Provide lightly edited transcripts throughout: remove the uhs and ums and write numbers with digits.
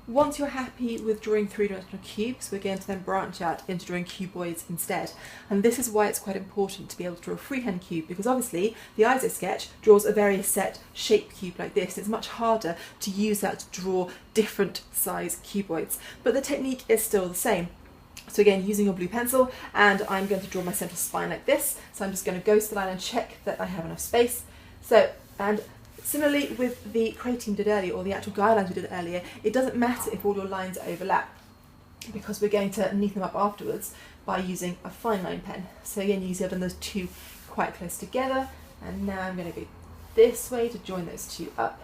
Once you're happy with drawing three-dimensional cubes, we're going to then branch out into drawing cuboids instead. And this is why it's quite important to be able to draw a freehand cube, because obviously the ISO sketch draws a very set shape cube like this. It's much harder to use that to draw different size cuboids, but the technique is still the same. So again, using your blue pencil, and I'm going to draw my central spine like this. So I'm just going to go to the line and check that I have enough space. And similarly with the creating we did earlier, or the actual guidelines we did earlier, it doesn't matter if all your lines overlap, because we're going to neaten them up afterwards by using a fine line pen. So again, you see I've done those two quite close together, and now I'm going to go this way to join those two up.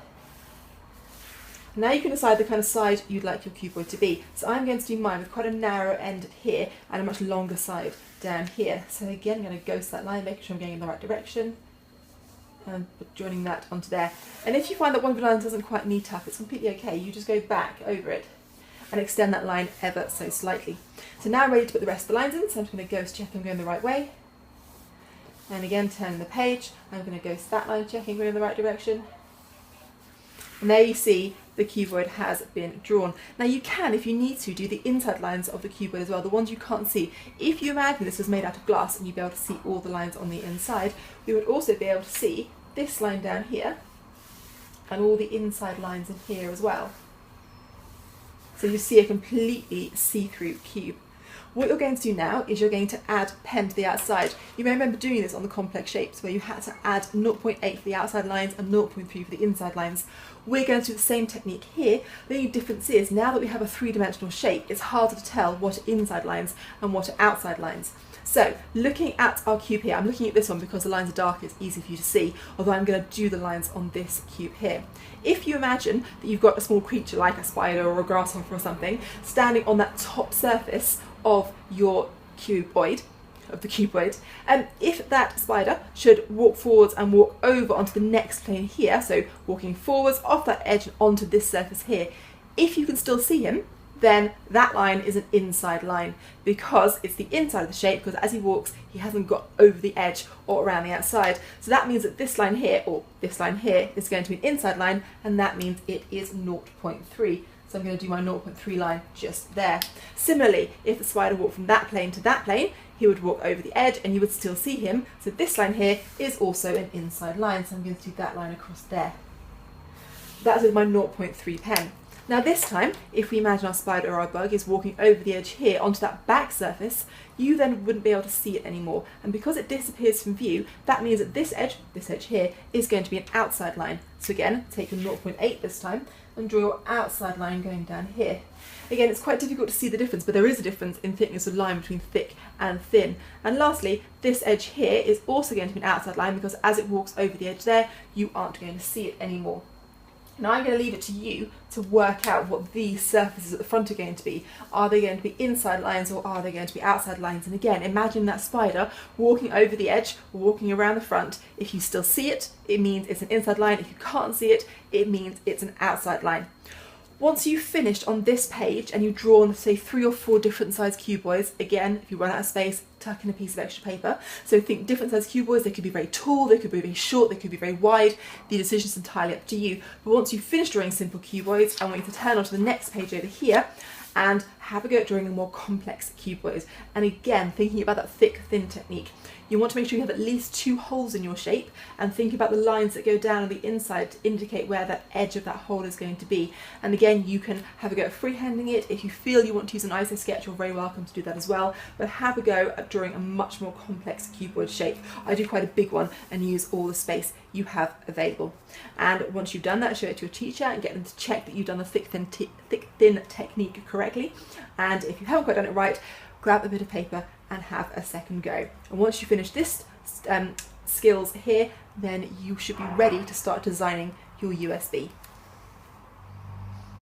Now you can decide the kind of side you'd like your cuboid to be. So I'm going to do mine with quite a narrow end here and a much longer side down here. So again, I'm going to go to that line, making sure I'm going in the right direction, and joining that onto there. And if you find that one of the lines doesn't quite meet up, it's completely okay. You just go back over it and extend that line ever so slightly. So now I'm ready to put the rest of the lines in, so I'm just going to go to check I'm going the right way. And again, turning the page, I'm going to go to that line, checking we're in the right direction. And there you see the cuboid has been drawn. Now you can, if you need to, do the inside lines of the cuboid as well, the ones you can't see. If you imagine this was made out of glass and you'd be able to see all the lines on the inside, we would also be able to see this line down here and all the inside lines in here as well. So you see a completely see-through cube. What you're going to do now is you're going to add pen to the outside. You may remember doing this on the complex shapes where you had to add 0.8 for the outside lines and 0.3 for the inside lines. We're going to do the same technique here. The only difference is now that we have a three-dimensional shape, it's harder to tell what are inside lines and what are outside lines. So looking at our cube here, I'm looking at this one because the lines are darker, it's easy for you to see, although I'm going to do the lines on this cube here. If you imagine that you've got a small creature like a spider or a grasshopper or something standing on that top surface of your cuboid, and if that spider should walk forwards and walk over onto the next plane here, so walking forwards off that edge and onto this surface here, if you can still see him, then that line is an inside line because it's the inside of the shape, because as he walks he hasn't got over the edge or around the outside. So that means that this line here, or this line here, is going to be an inside line, and that means it is 0.3. So I'm going to do my 0.3 line just there. Similarly, if the spider walked from that plane to that plane, he would walk over the edge and you would still see him. So this line here is also an inside line, so I'm going to do that line across there. That's with my 0.3 pen. Now this time, if we imagine our spider or our bug is walking over the edge here onto that back surface, you then wouldn't be able to see it anymore. And because it disappears from view, that means that this edge here, is going to be an outside line. So again, take your 0.8 this time and draw your outside line going down here. Again, it's quite difficult to see the difference, but there is a difference in thickness of line between thick and thin. And lastly, this edge here is also going to be an outside line because as it walks over the edge there, you aren't going to see it anymore. Now I'm going to leave it to you to work out what these surfaces at the front are going to be. Are they going to be inside lines or are they going to be outside lines? And again, imagine that spider walking over the edge, walking around the front. If you still see it, it means it's an inside line. If you can't see it, it means it's an outside line. Once you've finished on this page and you've drawn, say, 3 or 4 different size cuboids, again, if you run out of space, tuck in a piece of extra paper. So think different size cuboids, they could be very tall, they could be very short, they could be very wide. The decision's entirely up to you. But once you've finished drawing simple cuboids, I want you to turn on to the next page over here and have a go at drawing a more complex cuboid. And again, thinking about that thick-thin technique. You want to make sure you have at least 2 holes in your shape and think about the lines that go down on the inside to indicate where that edge of that hole is going to be. And again, you can have a go at freehanding it. If you feel you want to use an ISO sketch, you're very welcome to do that as well. But have a go at drawing a much more complex cuboid shape. I do quite a big one and use all the space you have available. And once you've done that, show it to your teacher and get them to check that you've done the thick-thin technique correctly. And if you haven't quite done it right, grab a bit of paper and have a second go. And once you finish this skills here, then you should be ready to start designing your USB.